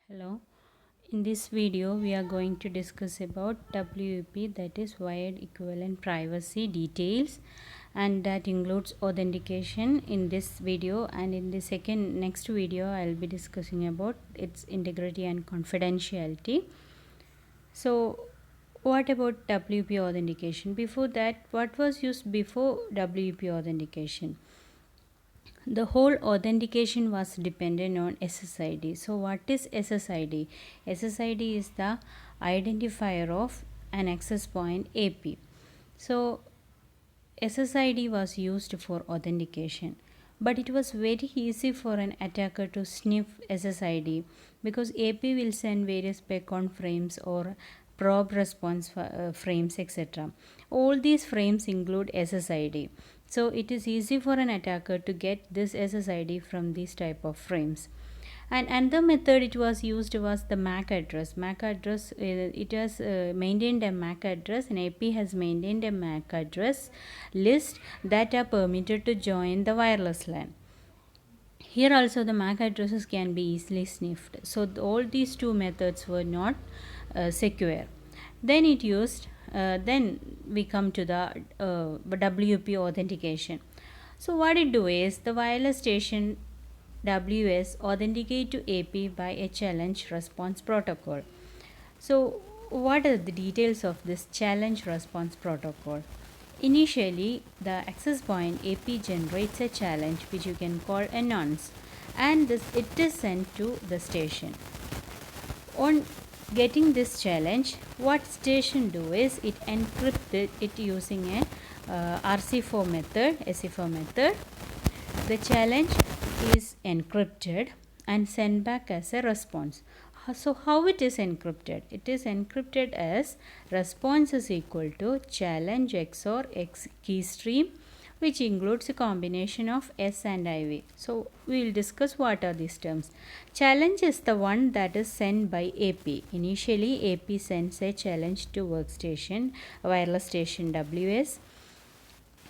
Hello. In this video we are going to discuss about WEP, that is wired equivalent privacy details, and that includes authentication in this video, and in the next video I'll be discussing about its integrity and confidentiality. So what about WEP authentication? Before that, what was used before WEP authentication? The whole authentication was dependent on SSID. So what is SSID? SSID is the identifier of an access point AP. So SSID was used for authentication, but it was very easy for an attacker to sniff SSID because AP will send various beacon frames or probe response frames, etc. All these frames include SSID. So it is easy for an attacker to get this SSID from these type of frames. And another method it was used was the MAC address. MAC address, it has maintained a MAC address, and AP has maintained a MAC address list that are permitted to join the wireless LAN. Here also the MAC addresses can be easily sniffed. So all these two methods were not secure. Then it used, then we come to the WP authentication. So what it do is the wireless station WS authenticate to AP by a challenge response protocol. So what are the details of this challenge response protocol? Initially, the access point AP generates a challenge which you can call a nonce, and it is sent to the station. On getting this challenge, what station do is it encrypts it using a RC4 method, SE4 method. The challenge is encrypted and sent back as a response. So how it is encrypted? It is encrypted as response is equal to challenge XOR X key stream, which includes a combination of S and IV. So we will discuss what are these terms. Challenge is the one that is sent by AP. Initially AP sends a challenge to workstation, wireless station WS.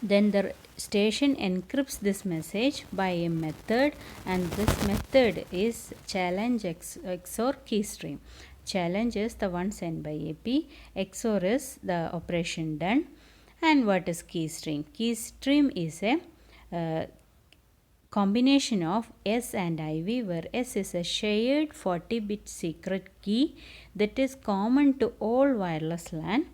Then the station encrypts this message by a method, and this method is challenge XOR keystream. Challenge is the one sent by AP, XOR is the operation done. And what is keystream? Keystream is a combination of S and IV, where S is a shared 40-bit secret key that is common to all wireless LAN,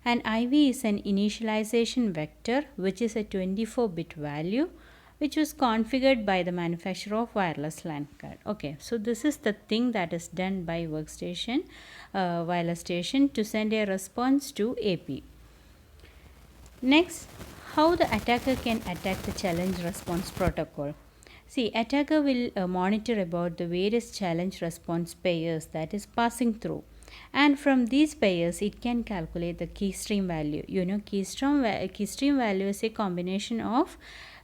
and IV is an initialization vector which is a 24-bit value which was configured by the manufacturer of wireless LAN card. Okay, so this is the thing that is done by workstation, wireless station to send a response to AP. Next, how the attacker can attack the challenge response protocol. See, attacker will monitor about the various challenge response pairs that is passing through, and from these pairs it can calculate the keystream value. Keystream value is a combination of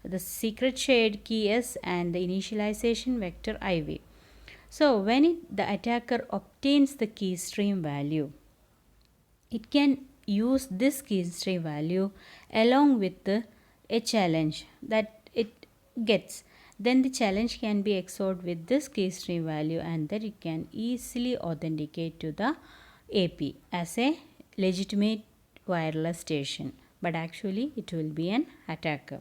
the secret shared key S and the initialization vector IV. So when the attacker obtains the keystream value, it can use this keystream value along with a challenge that it gets. Then the challenge can be XORed with this keystream value, and that it can easily authenticate to the AP as a legitimate wireless station, but actually it will be an attacker.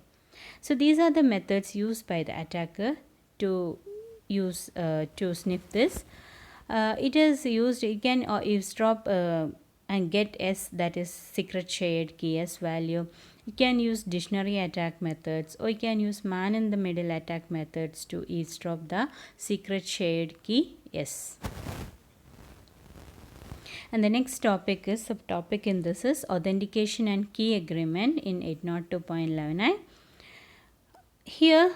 So these are the methods used by the attacker to use to sniff this. It is used, it can eavesdrop and get S, that is secret shared key S value. You can use dictionary attack methods, or you can use man in the middle attack methods to eavesdrop the secret shared key S. And the next topic is subtopic in this is authentication and key agreement in 802.11i. Here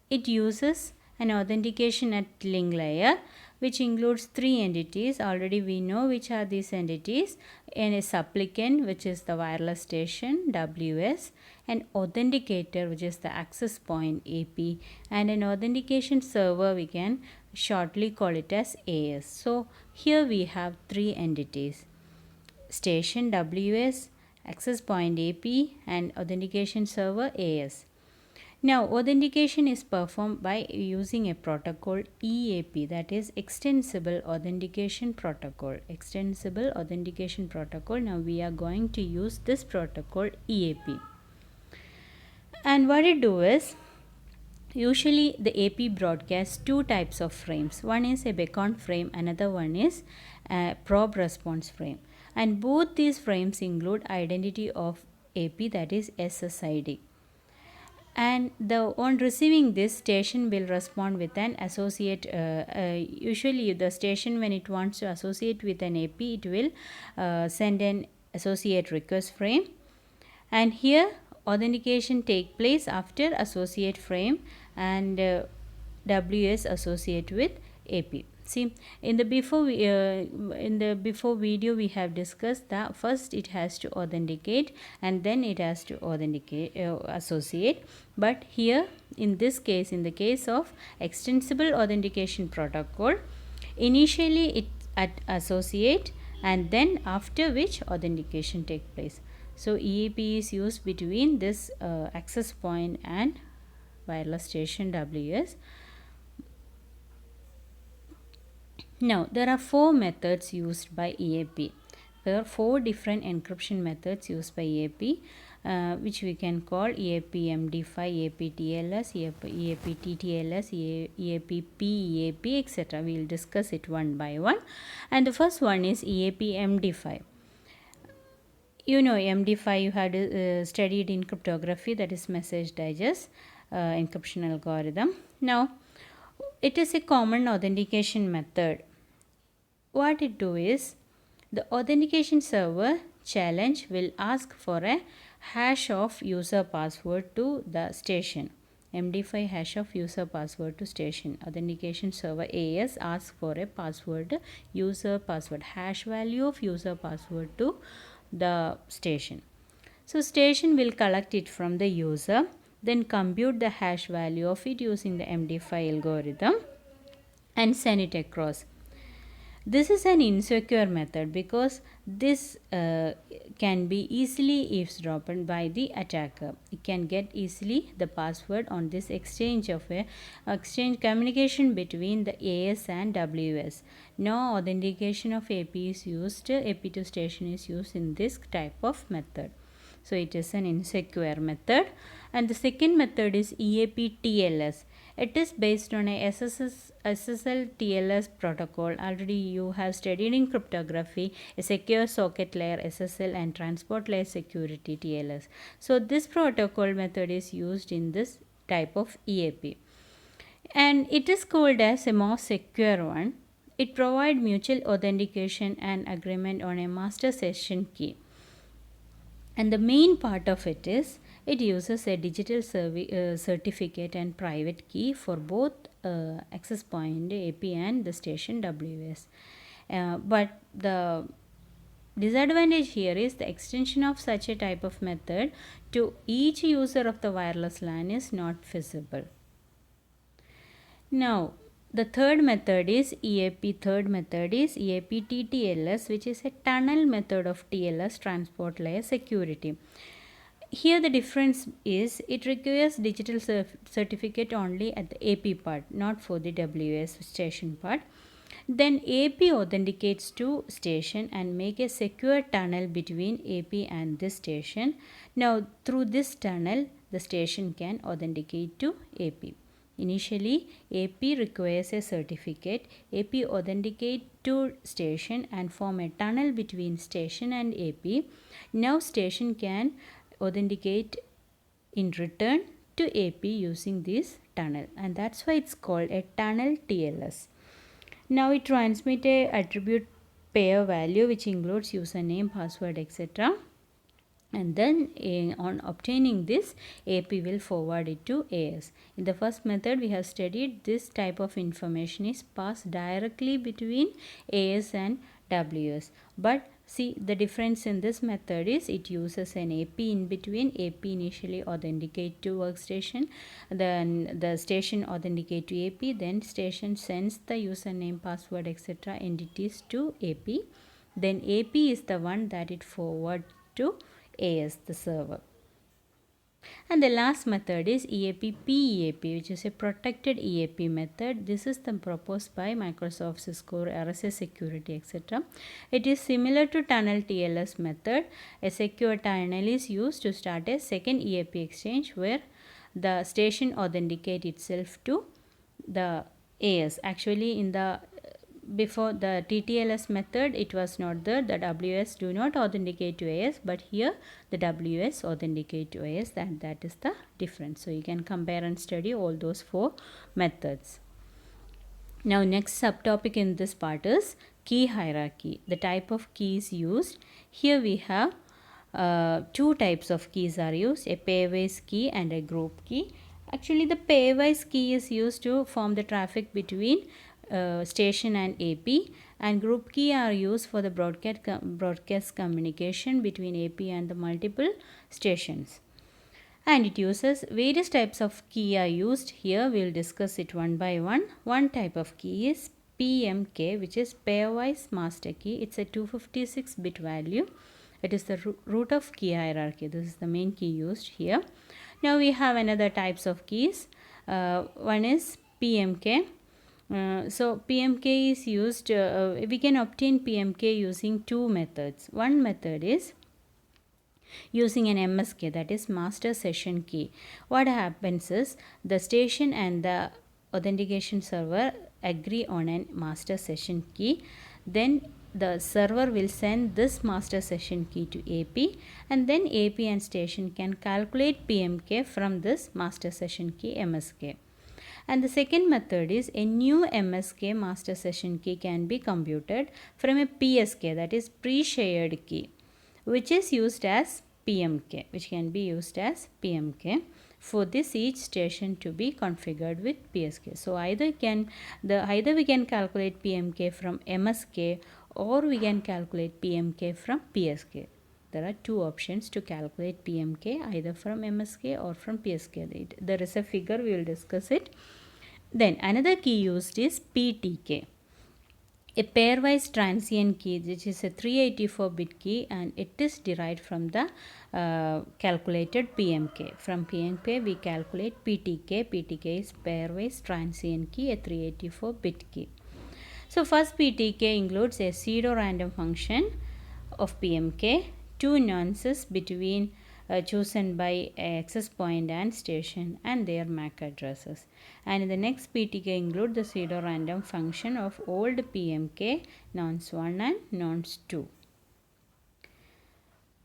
it uses an authentication at link layer which includes three entities. Already we know which are these entities: and a supplicant, which is the wireless station WS, an authenticator, which is the access point AP, and an authentication server, we can shortly call it as AS. So here we have three entities: station WS, access point AP, and authentication server AS. Now, authentication is performed by using a protocol EAP, that is Extensible Authentication Protocol. Extensible Authentication Protocol. Now, we are going to use this protocol EAP. And what it do is, usually the AP broadcasts two types of frames. One is a beacon frame, another one is a probe response frame. And both these frames include identity of AP, that is SSID. And on receiving this, station will respond with an associate. Usually the station, when it wants to associate with an AP, it will send an associate request frame, and here authentication take place after associate frame and WS associate with AP. See, in the before video we have discussed that first it has to authenticate and then it has to authenticate associate. But here in this case, in the case of Extensible Authentication Protocol, initially it at associate and then after which authentication take place. So EAP is used between this access point and wireless station WS. Now, there are four methods used by EAP. There are four different encryption methods used by EAP, which we can call EAP MD5, EAP TLS, EAP TTLS, EAP PEAP, etc. We will discuss it one by one. And the first one is EAP MD5. You know MD5, you had studied in cryptography, that is message digest encryption algorithm. Now, it is a common authentication method. What it do is, the authentication server challenge will ask for a hash of user password to the station. MD5 hash of user password to station. Authentication server AS asks for a password, user password, hash value of user password to the station. So station will collect it from the user, then compute the hash value of it using the MD5 algorithm and send it across. This is an insecure method because this can be easily eavesdropped by the attacker. It can get easily the password on this exchange of a exchange communication between the AS and WS. No authentication of AP is used, AP to station is used in this type of method. So it is an insecure method. And the second method is EAP TLS. It is based on a SSL TLS protocol. Already you have studied in cryptography a secure socket layer SSL and transport layer security TLS. So this protocol method is used in this type of EAP. And it is called as a more secure one. It provides mutual authentication and agreement on a master session key. And the main part of it is, it uses a digital certificate and private key for both access point AP and the station WS. But the disadvantage here is the extension of such a type of method to each user of the wireless LAN is not feasible. Now, the third method is EAP. Third method is EAP TTLS, which is a tunnel method of TLS, transport layer security. Here the difference is, it requires digital certificate only at the AP part, not for the WS station part. Then AP authenticates to station and make a secure tunnel between AP and this station. Now through this tunnel, the station can authenticate to AP. Initially, AP requires a certificate. AP authenticate to station and form a tunnel between station and AP. Now station can authenticate in return to AP using this tunnel, and that's why it's called a tunnel TLS. Now it transmits a attribute pair value which includes username, password, etc. And then on obtaining this, AP will forward it to AS. In the first method we have studied, this type of information is passed directly between AS and WS. But see, the difference in this method is, it uses an AP in between. AP initially authenticate to workstation, then the station authenticate to AP, then station sends the username, password, etc. entities to AP. Then AP is the one that it forward to AS, the server. And the last method is EAP PEAP, which is a protected EAP method. This is the proposed by Microsoft, Cisco, RSA Security, etc. It is similar to tunnel TLS method. A secure tunnel is used to start a second EAP exchange where the station authenticates itself to the AS. Actually, in the before the TTLS method, it was not there. The WS do not authenticate to AS, but here the WS authenticate to AS, and that is the difference. So you can compare and study all those four methods. Now next subtopic in this part is key hierarchy, the type of keys used. Here we have two types of keys are used, a pairwise key and a group key. Actually, the pairwise key is used to form the traffic between station and AP, and group key are used for the broadcast communication between AP and the multiple stations. And it uses various types of key are used. Here we will discuss it one by one. One type of key is PMK, which is pairwise master key. It's a 256-bit value. It is the root of key hierarchy. This is the main key used here. Now we have another types of keys. One is PMK. So PMK is used, we can obtain PMK using two methods. One method is using an MSK, that is master session key. What happens is the station and the authentication server agree on a master session key. Then the server will send this master session key to AP, and then AP and station can calculate PMK from this master session key MSK. And the second method is a new MSK master session key can be computed from a PSK, that is pre-shared key, which is used as PMK, which can be used as PMK. For this, each station to be configured with PSK. So either we can calculate PMK from MSK, or we can calculate PMK from PSK. There are two options to calculate PMK, either from MSK or from PSK. There is a figure, we will discuss it. Then another key used is PTK, a pairwise transient key, which is a 384-bit key, and it is derived from the calculated PMK. From PMK we calculate PTK. PTK is pairwise transient key, a 384-bit key. So first PTK includes a pseudo-random function of PMK, two nonces between chosen by access point and station and their MAC addresses. And in the next PTK include the pseudo-random function of old PMK, nonce 1 and nonce 2.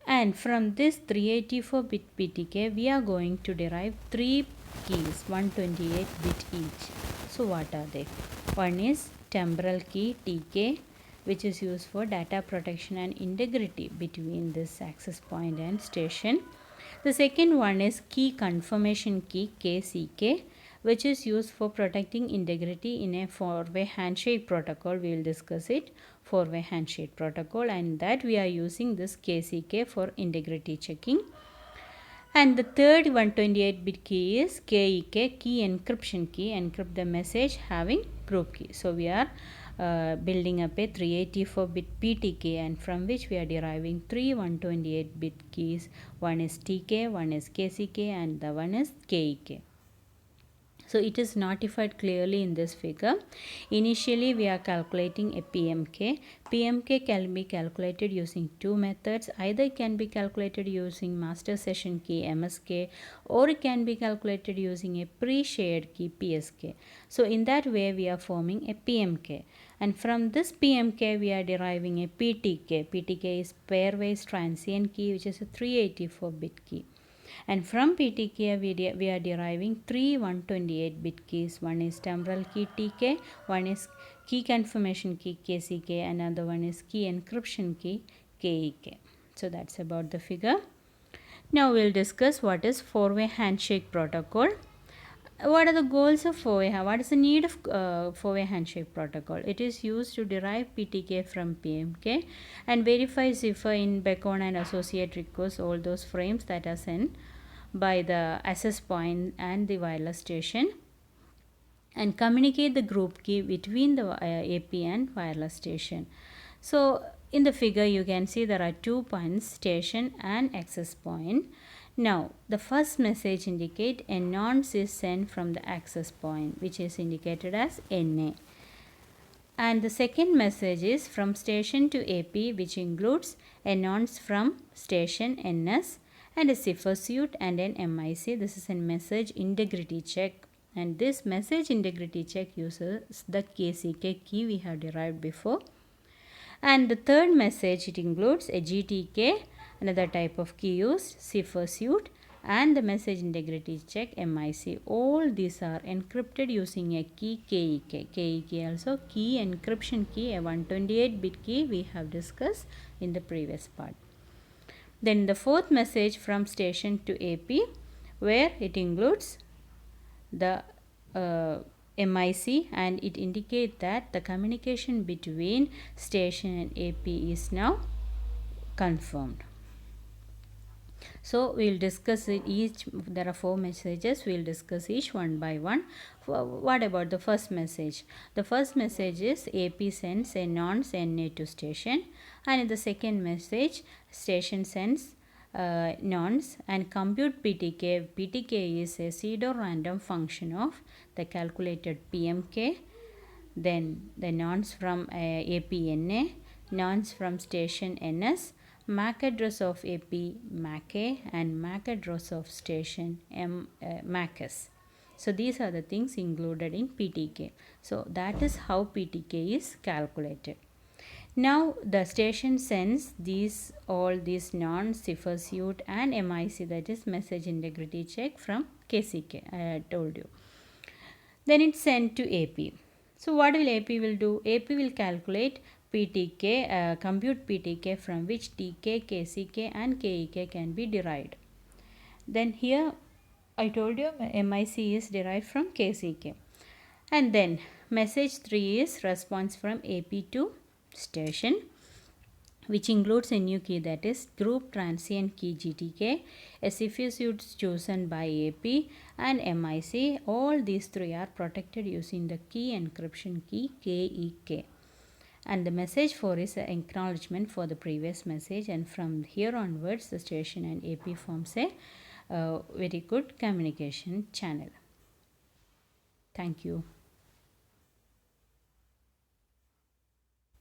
And from this 384-bit PTK, we are going to derive three keys, 128-bit each. So what are they? One is temporal key TK, which is used for data protection and integrity between this access point and station. The second one is key confirmation key KCK, which is used for protecting integrity in a four-way handshake protocol. We will discuss it, four-way handshake protocol, and that we are using this KCK for integrity checking. And the third 128-bit key is KEK, key encryption key, encrypt the message having group key. So we are building up a 384-bit PTK, and from which we are deriving three 128-bit keys. One is TK, one is KCK, and the one is KEK. So it is notified clearly in this figure. Initially we are calculating a PMK. PMK can be calculated using two methods. Either it can be calculated using master session key MSK, or it can be calculated using a pre-shared key PSK. So in that way we are forming a PMK. And from this PMK we are deriving a PTK. PTK is pairwise transient key, which is a 384-bit key. And from PTK we are deriving three 128-bit keys. One is temporal key TK, one is key confirmation key KCK, and another one is key encryption key KEK. So that's about the figure. Now we'll discuss what is four-way handshake protocol. What are the goals of four-way? What is the need of four-way handshake protocol? It is used to derive PTK from PMK and verify cipher in beacon and associate requests all those frames that are sent by the access point and the wireless station, and communicate the group key between the AP and wireless station. So in the figure you can see there are 2 points, station and access point. Now, the first message indicate a nonce is sent from the access point, which is indicated as NA. And the second message is from station to AP, which includes a nonce from station NS and a cipher suite and an MIC. This is a message integrity check. And this message integrity check uses the KCK key we have derived before. And the third message, it includes a GTK, another type of key used, cipher suite, and the message integrity check MIC. All these are encrypted using a key KEK. KEK also key encryption key, a 128-bit key we have discussed in the previous part. Then the fourth message from station to AP, where it includes the MIC, and it indicates that the communication between station and AP is now confirmed. So we will discuss it each. There are 4 messages. We will discuss each one by one. What about the first message? The first message is AP sends a nonce NA to station, and in the second message station sends nonce and compute PTK. PTK is a pseudo random function of the calculated PMK, then the nonce from AP NA, nonce from station NS, MAC address of AP MAC-A, and MAC address of station MAC-S. So these are the things included in PTK. So that is how PTK is calculated. Now the station sends all these nonce, cipher suite and MIC, that is message integrity check, from KCK. I told you. Then it's sent to AP. So what will AP will do? AP will calculate PTK, compute PTK, from which TK, KCK and KEK can be derived. Then here I told you MIC is derived from KCK. And then message 3 is response from AP to station, which includes a new key, that is group transient key GTK, a cipher suite chosen by AP and MIC. All these 3 are protected using the key encryption key KEK. And the message 4 is an acknowledgement for the previous message, and from here onwards the station and AP forms a very good communication channel. Thank you.